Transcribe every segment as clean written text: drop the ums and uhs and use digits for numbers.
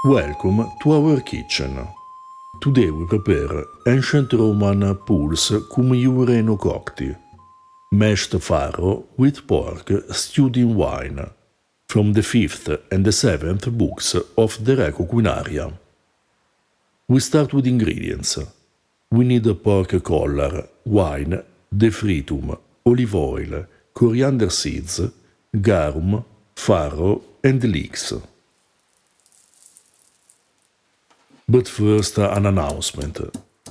Welcome to our kitchen. Today we prepare ancient Roman pulse cum iureno cocti, mashed farro with pork stewed in wine, from the 5th and the 7th books of the Reco Quinaria. We start with ingredients. We need a pork collar, wine, defritum, olive oil, coriander seeds, garum, farro, and leeks. But first, an announcement.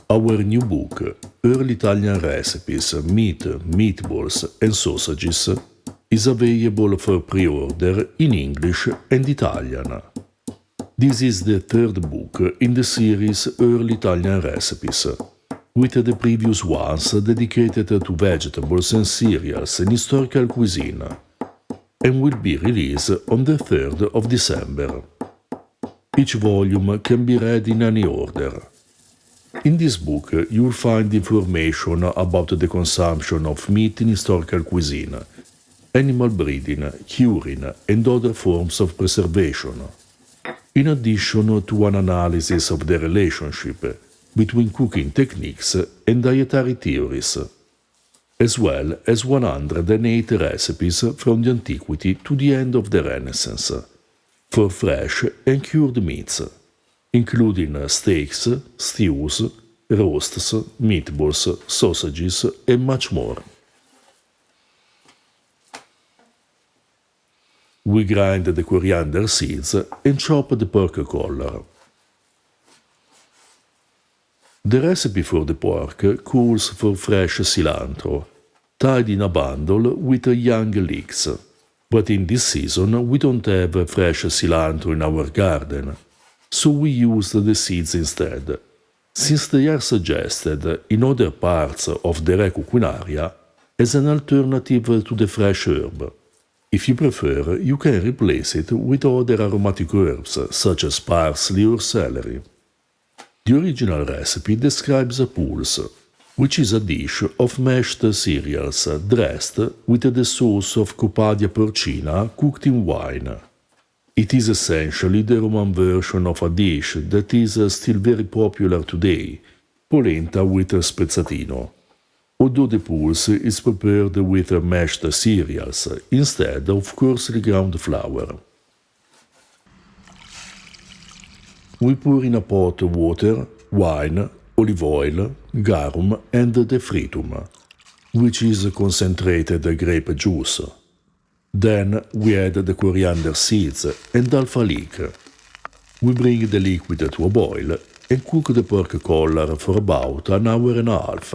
Our new book, Early Italian Recipes, Meat, Meatballs and Sausages, is available for pre-order in English and Italian. This is the third book in the series Early Italian Recipes, with the previous ones dedicated to vegetables and cereals and historical cuisine, and will be released on the 3rd of December. Each volume can be read in any order. In this book, you will find information about the consumption of meat in historical cuisine, animal breeding, curing, and other forms of preservation, in addition to an analysis of the relationship between cooking techniques and dietary theories, as well as 108 recipes from the antiquity to the end of the Renaissance, for fresh and cured meats, including steaks, stews, roasts, meatballs, sausages, and much more. We grind the coriander seeds and chop the pork collar. The recipe for the pork calls for fresh cilantro, tied in a bundle with young leeks. But in this season we don't have fresh cilantro in our garden, so we use the seeds instead, since they are suggested in other parts of the Reco Quinaria as an alternative to the fresh herb. If you prefer, you can replace it with other aromatic herbs such as parsley or celery. The original recipe describes a pulse, which is a dish of mashed cereals dressed with the sauce of Coppadia porcina cooked in wine. It is essentially the Roman version of a dish that is still very popular today, polenta with spezzatino, although the pulse is prepared with mashed cereals instead of coarsely ground flour. We pour in a pot water, wine, olive oil, garum and defritum, which is concentrated grape juice. Then we add the coriander seeds and alpha leek. We bring the liquid to a boil and cook the pork collar for about an hour and a half.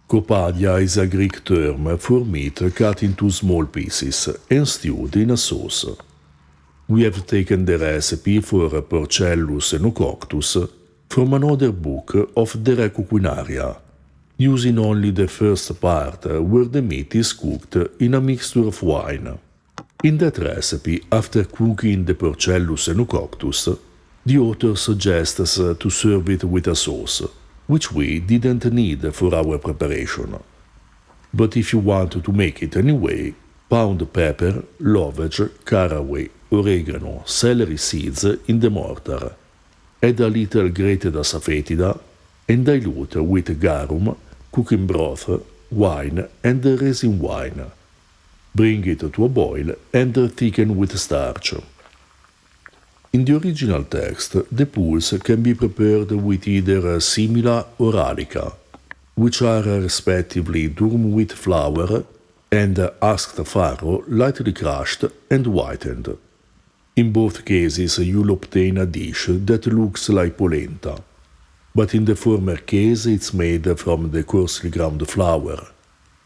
Coppadia is a Greek term for meat cut into small pieces and stewed in a sauce. We have taken the recipe for Porcellus Enococtus from another book of the Reco Quinaria, using only the first part where the meat is cooked in a mixture of wine. In that recipe, after cooking the Porcellus Enococtus, the author suggests to serve it with a sauce, which we didn't need for our preparation. But if you want to make it anyway, pound pepper, lovage, caraway, oregano, celery seeds in the mortar. Add a little grated asafoetida and dilute with garum, cooking broth, wine and resin wine. Bring it to a boil and thicken with starch. In the original text, the pulse can be prepared with either simila or alica, which are respectively durum wheat flour and husked farro lightly crushed and whitened. In both cases you'll obtain a dish that looks like polenta, but in the former case it's made from the coarsely ground flour,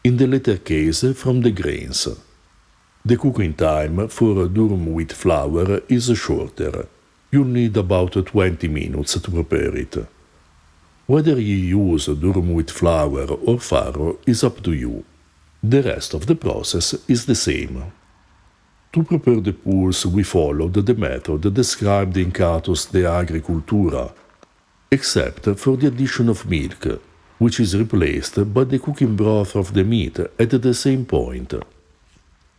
in the latter case from the grains. The cooking time for durum wheat flour is shorter. You'll need about 20 minutes to prepare it. Whether you use durum wheat flour or farro is up to you. The rest of the process is the same. To prepare the pulse we followed the method described in Cato's De Agricultura, except for the addition of milk, which is replaced by the cooking broth of the meat at the same point.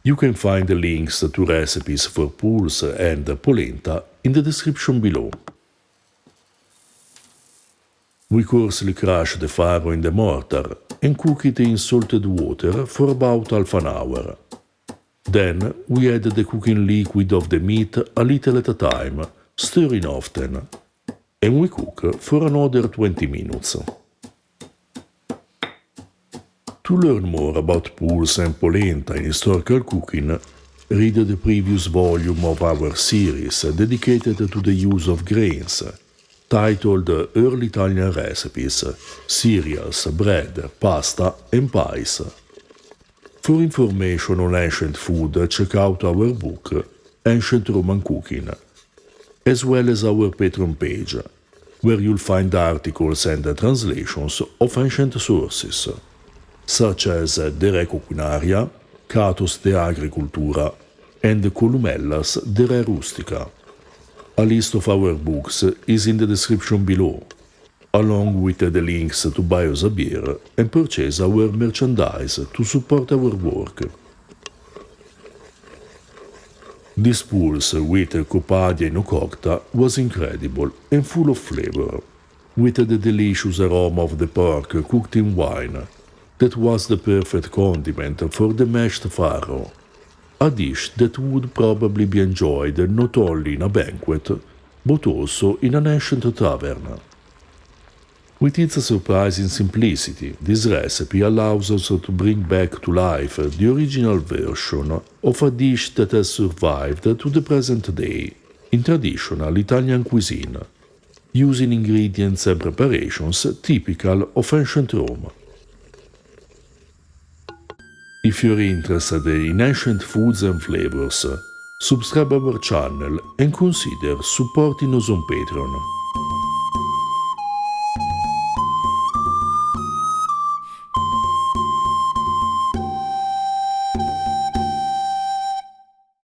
You can find the links to recipes for pulse and polenta in the description below. We coarsely crush the farro in the mortar and cook it in salted water for about half an hour. Then we add the cooking liquid of the meat a little at a time, stirring often, and we cook for another 20 minutes. To learn more about pulse and polenta in historical cooking, read the previous volume of our series dedicated to the use of grains, titled Early Italian Recipes, Cereals, Bread, Pasta and Pies. For information on ancient food, check out our book, Ancient Roman Cooking, as well as our Patreon page, where you'll find articles and translations of ancient sources, such as De Re Culinaria, Catos de Agricultura, and Columellas de Re Rustica. A list of our books is in the description below, along with the links to buy us a beer and purchase our merchandise to support our work. This pulse with Copadia Inococta was incredible and full of flavor, with the delicious aroma of the pork cooked in wine that was the perfect condiment for the mashed farro, a dish that would probably be enjoyed not only in a banquet, but also in an ancient tavern. With its surprising simplicity, this recipe allows us to bring back to life the original version of a dish that has survived to the present day in traditional Italian cuisine, using ingredients and preparations typical of ancient Rome. If you're interested in ancient foods and flavors, subscribe our channel and consider supporting us on Patreon.